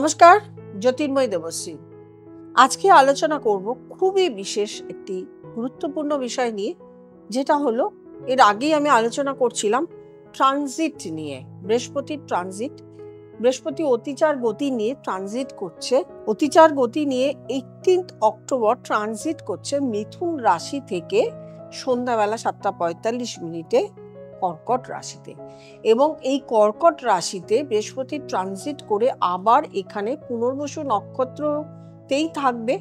নমস্কার, জ্যোতির্ময় দেবশ্রী। আজকে আলোচনা করব খুবই বিশেষ একটি গুরুত্বপূর্ণ বিষয় নিয়ে, যেটা হলো এর আগেই আমি আলোচনা করছিলাম ট্রানজিট নিয়ে। বৃহস্পতির ট্রানজিট, বৃহস্পতি অতিচার গতি নিয়ে ট্রানজিট করছে। অতিচার গতি নিয়ে 18 অক্টোবর ট্রানজিট করছে মিথুন রাশি থেকে সন্ধ্যাবেলা 7:45 কর্কট রাশিতে, এবং এই কর্কট রাশিতে বৃহস্পতি ট্রানজিট করে আবার এখানে পুনর্বসু নক্ষত্রতেই থাকবে,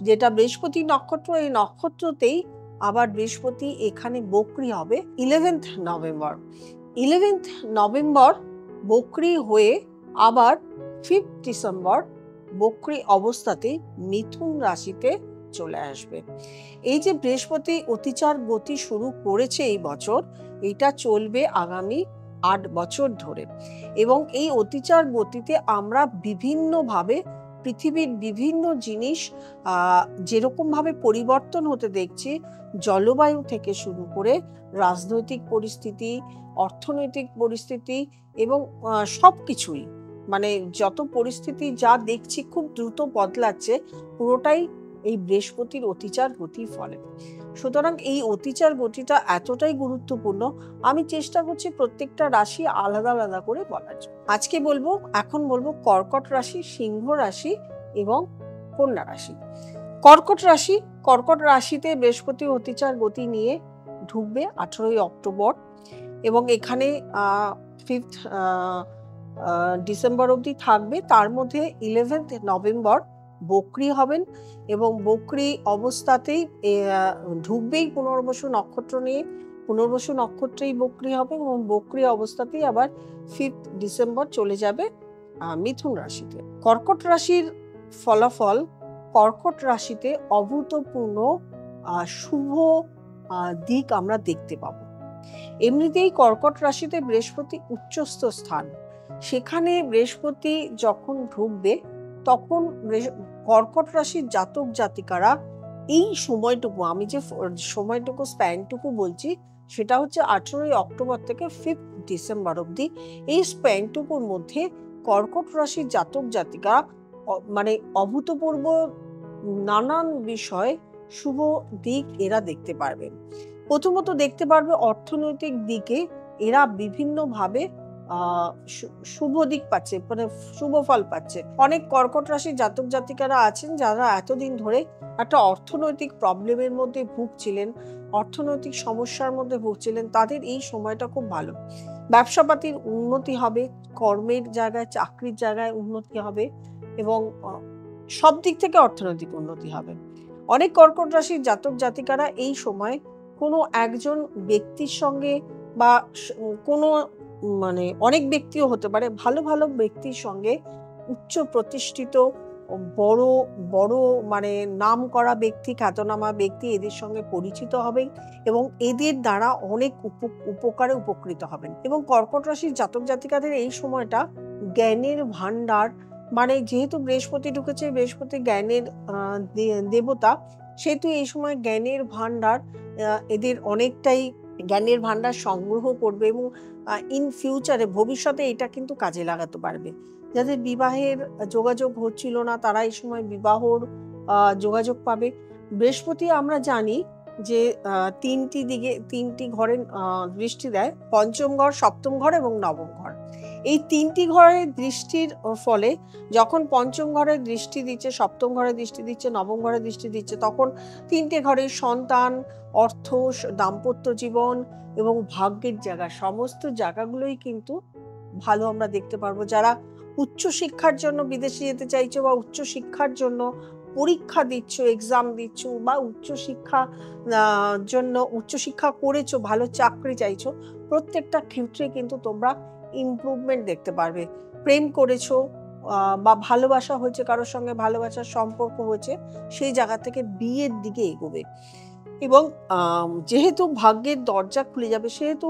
যেটা বৃহস্পতি নক্ষত্র। এই নক্ষত্রতেই আবার বৃহস্পতি এখানে বক্রী হবে 11th নভেম্বর। 11th নভেম্বর বক্রী হয়ে আবার 5th ডিসেম্বর বক্রী অবস্থাতেই মিথুন রাশিতে চলে আসবে। এই যে বৃহস্পতি অতিচার গতি শুরু করেছে এই বছর, এটা চলবে আগামী 8 বছর ধরে, এবং এই অতিচার গতিতে আমরা বিভিন্নভাবে পৃথিবীর বিভিন্ন জিনিস যেরকমভাবে পরিবর্তন হতে দেখছি, জলবায়ু থেকে শুরু করে রাজনৈতিক পরিস্থিতি, অর্থনৈতিক পরিস্থিতি এবং সব কিছুই, মানে যত পরিস্থিতি যা দেখছি খুব দ্রুত বদলাচ্ছে, পুরোটাই এই বৃহস্পতির অতিচার গতির ফলে। সুতরাং এই অতিচার গতিটা এতটাই গুরুত্বপূর্ণ, আমি চেষ্টা করছি প্রত্যেকটা রাশি আলাদা আলাদা করে বলার জন্য। আজকে এখন বলবো কর্কট রাশি, সিংহ রাশি এবং কন্যা রাশি। কর্কট রাশিতে বৃহস্পতি অতিচার গতি নিয়ে ঢুকবে 18 অক্টোবর, এবং এখানে 5th ডিসেম্বর অবধি থাকবে। তার মধ্যে 11th নভেম্বর বক্রী হবেন, এবং বক্রী অবস্থাতেই ঢুকবেই পুনর্বসু নক্ষত্র নিয়ে। পুনর্বসু নক্ষত্রেই বক্রী হবে, এবং বক্রী অবস্থাতেই আবার 5th ডিসেম্বর চলে যাবে মিথুন রাশিতে। কর্কট রাশির ফলাফল, কর্কট রাশিতে অভূতপূর্ণ শুভ দিক আমরা দেখতে পাবো। এমনিতেই কর্কট রাশিতে বৃহস্পতি উচ্চস্থ স্থান, সেখানে বৃহস্পতি যখন ঢুকবে তখন কর্কট রাশির জাতক জাতিকারা এই সময়টুকু, আমি যে সময়টুকু স্প্যানটুকু বলছি, সেটা হচ্ছে 18 অক্টোবর থেকে 5th ডিসেম্বর অবধি। এই স্প্যানটুকুর মধ্যে কর্কট রাশির জাতক জাতিকা মানে অভূতপূর্ব নানান বিষয় শুভ দিক এরা দেখতে পারবেন। প্রথমত দেখতে পারবে অর্থনৈতিক দিকে এরা বিভিন্নভাবে শুভ দিক পাচ্ছে, মানে শুভ ফল পাচ্ছে। অনেক কর্কট রাশির জাতক জাতিকারা আছেন যারা এতদিন ধরে একটা অর্থনৈতিক প্রবলেমের মধ্যে ভুগছিলেন, অর্থনৈতিক সমস্যার মধ্যে ভুগছিলেন, তাদের এই সময়টা খুব ভালো। ব্যবসাপাতির উন্নতি হবে, কর্মের জায়গায়, চাকরির জায়গায় উন্নতি হবে, এবং সব দিক থেকে অর্থনৈতিক উন্নতি হবে। অনেক কর্কট রাশির জাতক জাতিকারা এই সময় কোনো একজন ব্যক্তির সঙ্গে, বা কোনো অনেক ব্যক্তিও হতে পারে, ভালো ভালো ব্যক্তির সঙ্গে, উচ্চ প্রতিষ্ঠিত বড় বড় নাম করা ব্যক্তি, খ্যাতনামা ব্যক্তি, এদের সঙ্গে পরিচিত হবেন, এবং এদের দ্বারা অনেক উপকারে উপকৃত হবেন। এবং কর্কট রাশির জাতক জাতিকাদের এই সময়টা জ্ঞানের ভান্ডার, যেহেতু বৃহস্পতি ঢুকেছে, বৃহস্পতি জ্ঞানের দেবতা, সেহেতু এই সময় জ্ঞানের ভান্ডার, এদের অনেকটাই জ্ঞানের ভান্ডার সংগ্রহ করবে, এবং ইন ফিউচারে, ভবিষ্যতে এটা কিন্তু কাজে লাগাতে পারবে। যাদের বিবাহের যোগাযোগ হচ্ছিল না, তারা এই সময় বিবাহর যোগাযোগ পাবে। বৃহস্পতি আমরা জানি যে 3টি ঘরে দৃষ্টি দেয়, পঞ্চম ঘর, সপ্তম ঘর এবং নবম ঘর। এই 3টি ঘরের দৃষ্টির ফলে, যখন পঞ্চম ঘরের দৃষ্টি দিচ্ছে, সপ্তম ঘরের দৃষ্টি দিচ্ছে, নবম ঘরের দৃষ্টি দিচ্ছে, তখন 3টে ঘরের সন্তান, অর্থ, দাম্পত্য জীবন এবং ভাগ্যের জায়গা, সমস্ত জায়গাগুলোই কিন্তু ভালো আমরা দেখতে পারবো। যারা উচ্চশিক্ষার জন্য বিদেশে যেতে চাইছো, বা উচ্চশিক্ষার জন্য পরীক্ষা দিচ্ছ, এক্সাম দিচ্ছ, বা উচ্চশিক্ষা করেছো, ভালো চাকরি চাইছো, প্রত্যেকটা ক্ষেত্রে কিন্তু তোমরা ইমপ্রুভমেন্ট দেখতে পারবে। প্রেম করেছো, বা ভালোবাসা হয়েছে, কারোর সঙ্গে ভালোবাসার সম্পর্ক হয়েছে, সেই জায়গা থেকে বিয়ের দিকে এগোবে। এবং যেহেতু ভাগ্যের দরজা খুলে যাবে, সেহেতু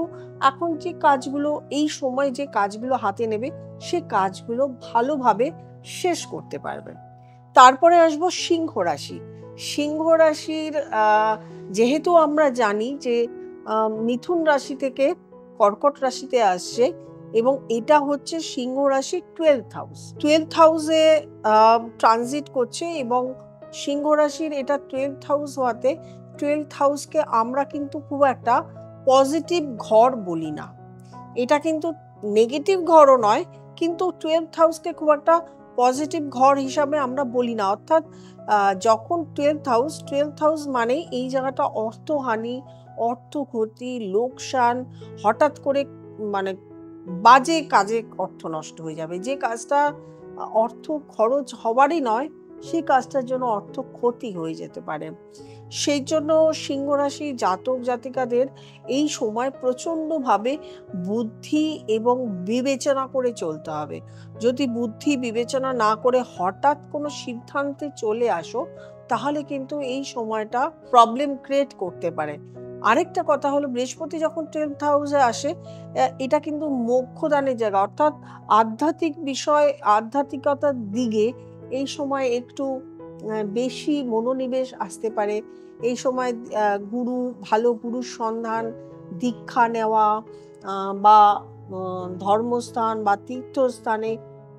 এখন যে কাজগুলো, এই সময় যে কাজগুলো হাতে নেবে, সে কাজগুলো ভালোভাবে শেষ করতে পারবে। তারপরে আসবো সিংহ রাশি। সিংহ রাশির যেহেতু আমরা জানি যে মিথুন রাশি থেকে কর্কট রাশিতে আসছে, এবং এটা হচ্ছে সিংহ রাশি 12th হাউস। 12th হাউসে ট্রানজিট করছে এবং সিংহ রাশির এটা 12th হাউস হওয়াতে 12th হাউসকে আমরা কিন্তু খুব একটা পজিটিভ ঘর বলি না। এটা কিন্তু নেগেটিভ ঘরও নয়, কিন্তু 12th হাউসকে খুব একটা পজিটিভ ঘর হিসাবে আমরা বলি না। অর্থাৎ যখন 12th হাউস মানে এই জায়গাটা অর্থহানি, অর্থ ক্ষতি, লোকসান, হঠাৎ করে মানে বাজে কাজে অর্থ নষ্ট হয়ে যাবে। যে কাজটা অর্থ খরচ হবারই নয়, সেই কাজটার জন্য অর্থ ক্ষতি হয়ে যেতে পারে। সেই জন্য সিংহ রাশি জাতক জাতিকাদের এই সময় প্রচণ্ডভাবে বুদ্ধি এবং বিবেচনা করে চলতে হবে। যদি বুদ্ধি বিবেচনা না করে হঠাৎ কোনো সিদ্ধান্তে চলে আসো, তাহলে কিন্তু এই সময়টা প্রবলেম ক্রিয়েট করতে পারে। আরেকটা কথা হলো, বৃহস্পতি যখন 10th হাউসে আসে, এটা কিন্তু মোক্ষদানের জায়গা, অর্থাৎ আধ্যাত্মিক বিষয়, আধ্যাত্মিকতার দিকে এই সময় একটু বেশি মনোনিবেশ আসতে পারে। এই সময় ভালো গুরুর সন্ধান, দীক্ষা নেওয়া বা ধর্মস্থান বা তীর্থস্থানে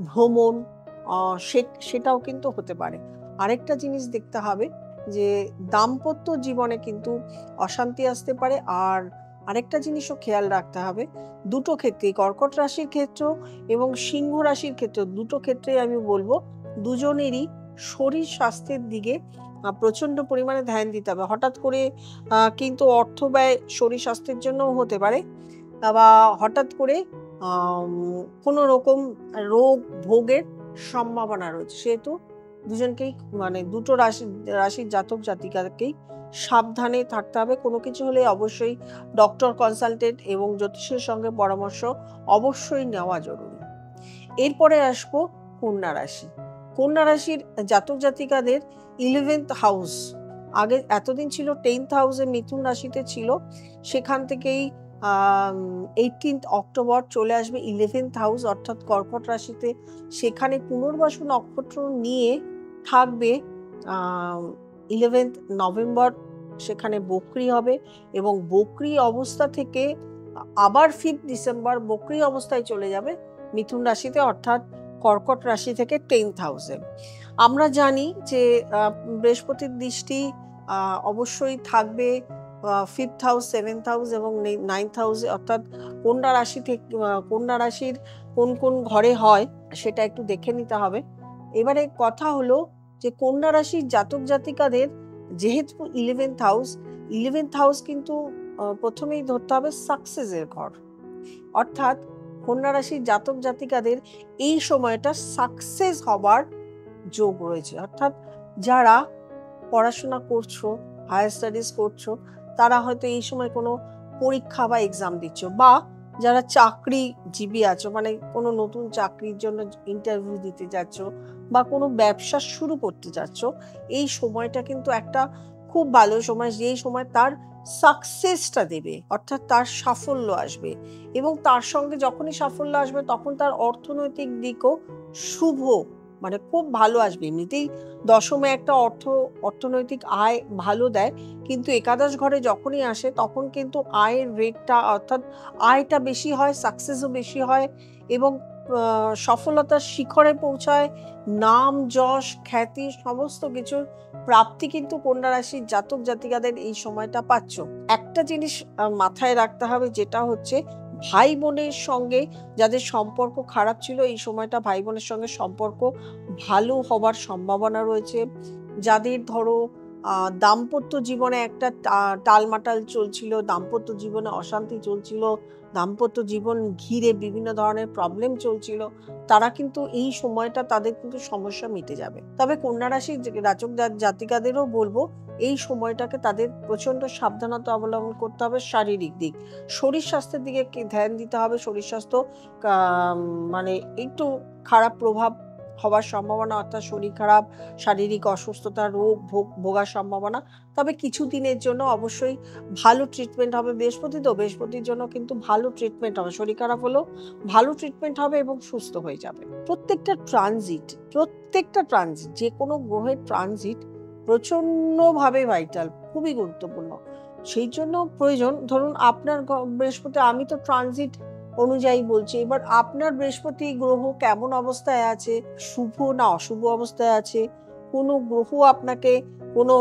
ভ্রমণ, সেটাও কিন্তু হতে পারে। আরেকটা জিনিস দেখতে হবে যে দাম্পত্য জীবনে কিন্তু অশান্তি আসতে পারে। আর আরেকটা জিনিসও খেয়াল রাখতে হবে, দুটো ক্ষেত্রেই, কর্কট রাশির ক্ষেত্র এবং সিংহ রাশির ক্ষেত্র, দুটো ক্ষেত্রেই আমি বলবো দুজনেরই শরীর স্বাস্থ্যের দিকে প্রচন্ড পরিমাণে ধ্যান দিতে হবে। হঠাৎ করে কিন্তু অর্থ ব্যয় শরীর স্বাস্থ্যের জন্যও হতে পারে, বা হঠাৎ করে কোনো রকম রোগ ভোগের সম্ভাবনা রয়েছে। সেহেতু দুজনকেই মানে দুটো রাশির জাতক জাতিকাকেই সাবধানে থাকতে হবে। কোনো কিছু হলে অবশ্যই ডক্টর কনসালটেন্ট এবং জ্যোতিষের সঙ্গে পরামর্শ অবশ্যই নেওয়া জরুরি। এরপরে আসবো কন্যা রাশি। কন্যা রাশির জাতক জাতিকাদের 11th হাউস, আগে এতদিন ছিল 10th হাউসে, মিথুন রাশিতে ছিল, সেখান থেকেই 18th অক্টোবর চলে আসবে 11th হাউস অর্থাৎ কর্কট রাশিতে। সেখানে পুনর্বসু নক্ষত্র নিয়ে থাকবে 11th নভেম্বর, সেখানে বক্রি হবে এবং বক্রি অবস্থা থেকে আবার 5th ডিসেম্বর বক্রি অবস্থায় চলে যাবে মিথুন রাশিতে, অর্থাৎ কর্কট রাশি থেকে 10th হাউসে। আমরা জানি যে বৃহস্পতির দৃষ্টি অবশ্যই থাকবে 5th হাউস, 7th হাউস এবং 9th হাউসে, অর্থাৎ কন্যা রাশি থেকে কন্যা রাশির কোন কোন ঘরে হয় সেটা একটু দেখে নিতে হবে। এবারে কথা হলো যে কন্যা রাশির জাতক জাতিকাদের যেহেতু 11th হাউস কিন্তু প্রথমেই ধরতে হবে সাকসেসের ঘর, অর্থাৎ কন্যা রাশির জাতক জাতিকাদের এই সময়টা সাকসেস হবার যোগ রয়েছে। অর্থাৎ যারা পড়াশোনা করছো, হায়ার স্টাডিজ করছো, তারা হয়তো এই সময় কোনো পরীক্ষা বা এক্সাম দিচ্ছ, বা যারা চাকরিজীবী আছো, মানে কোনো নতুন চাকরির জন্য ইন্টারভিউ দিতে যাচ্ছ বা কোনো ব্যবসা শুরু করতে যাচ্ছ, এই সময়টা কিন্তু একটা খুব ভালো সময়, যেই সময় তার সাকসেসটা দেবে, অর্থাৎ তার সাফল্য আসবে। এবং তার সঙ্গে যখনই সাফল্য আসবে তখন তার অর্থনৈতিক দিকও শুভ, মানে খুব ভালো আসবে। এমনিতেই দশমে একটা অর্থনৈতিক আয় ভালো দেয়, কিন্তু একাদশ ঘরে যখনই আসে তখন কিন্তু আয়ের রেটটা, অর্থাৎ আয়টা বেশি হয়, সাকসেসও বেশি হয় এবং সফলতার শিখরে পৌঁছায়, নাম যশ খ্যাতি সমস্ত কিছুর প্রাপ্তি কিন্তু কন্যা রাশির জাতক জাতিকাদের এই সময়টা পাচ্ছ। একটা জিনিস মাথায় রাখতে হবে, যেটা হচ্ছে ভাই বোনের সঙ্গে যাদের সম্পর্ক খারাপ ছিল, এই সময়টা ভাই বোনের সঙ্গে সম্পর্ক ভালো হবার সম্ভাবনা রয়েছে। যাদের ধরো দাম্পত্য জীবনে একটা টালমাটাল চলছিল, দাম্পত্য জীবনে অশান্তি চলছিল, দাম্পত্য জীবন ঘিরে বিভিন্ন ধরনের প্রবলেম চলছিল, তারা কিন্তু এই সময়টা তাদের কিন্তু সমস্যা মিটে যাবে। তবে কন্যা রাশির জাতক জাতিকাদেরও বলবো এই সময়টাকে তাদের প্রচন্ড সাবধানতা অবলম্বন করতে হবে। শারীরিক দিক, শরীর স্বাস্থ্যের দিকে ধ্যান দিতে হবে। শরীর স্বাস্থ্য মানে একটু খারাপ প্রভাব হওয়ার সম্ভাবনা, অর্থাৎ শরীর খারাপ, শারীরিক অসুস্থতা, রোগ ভোগার সম্ভাবনা। তবে কিছু দিনের জন্য অবশ্যই ভালো ট্রিটমেন্ট হবে। বৃহস্পতির জন্য কিন্তু ভালো ট্রিটমেন্ট হবে, শরীর খারাপ হলেও ভালো ট্রিটমেন্ট হবে এবং সুস্থ হয়ে যাবে। প্রত্যেকটা ট্রানজিট যে কোনো গ্রহের ট্রানজিট প্রচন্ডভাবে ভাইটাল, খুবই গুরুত্বপূর্ণ। সেই জন্য প্রয়োজন, ধরুন আপনার বৃহস্পতি, আমি তো ট্রানজিট অনুযায়ী বলছি। এবার আপনার বৃহস্পতি গ্রহ কেমন অবস্থায় আছে, শুভ না অশুভ অবস্থায় আছে, কোনো গ্রহ আপনাকে কোনো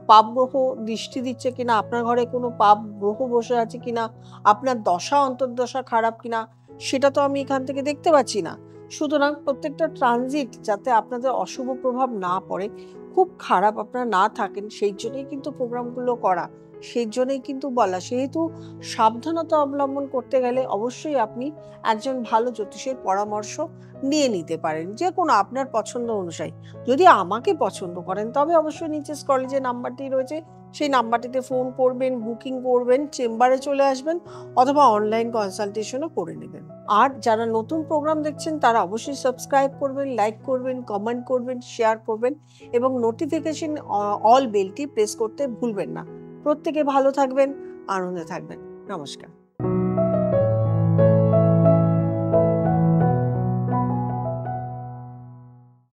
পাপ গ্রহ দৃষ্টি দিচ্ছে কিনা, আপনার ঘরে কোনো পাপ গ্রহ বসে আছে কিনা, আপনার দশা অন্তর্দশা খারাপ কিনা, সেটা তো আমি এখান থেকে দেখতে পাচ্ছি না। সুতরাং প্রত্যেকটা ট্রানজিট যাতে আপনাদের অশুভ প্রভাব না পড়ে, খুব খারাপ আপনারা না থাকেন, সেই জন্যই কিন্তু প্রোগ্রামগুলো করা। সেই জন্যই কিন্তু বলা। সেহেতু সাবধানতা অবলম্বন করতে গেলে অবশ্যই আপনি একজন ভালো জ্যোতিষের পরামর্শ নিয়ে নিতে পারেন, যেকোনো আপনার পছন্দ অনুযায়ী। যদি আমাকে পছন্দ করেন তবে অবশ্যই নিচে স্ক্রলে যে নাম্বারটি রয়েছে সেই নাম্বারটিতে ফোন করবেন, বুকিং করবেন, চেম্বারে চলে আসবেন অথবা অনলাইন কনসালটেশনও করে নেবেন। আর যারা নতুন প্রোগ্রাম দেখছেন তারা অবশ্যই সাবস্ক্রাইব করবেন, লাইক করবেন, কমেন্ট করবেন, শেয়ার করবেন এবং নোটিফিকেশন অল বেলটি প্রেস করতে ভুলবেন না। প্রত্যেকে ভালো থাকবেন, আনন্দে থাকবেন। নমস্কার।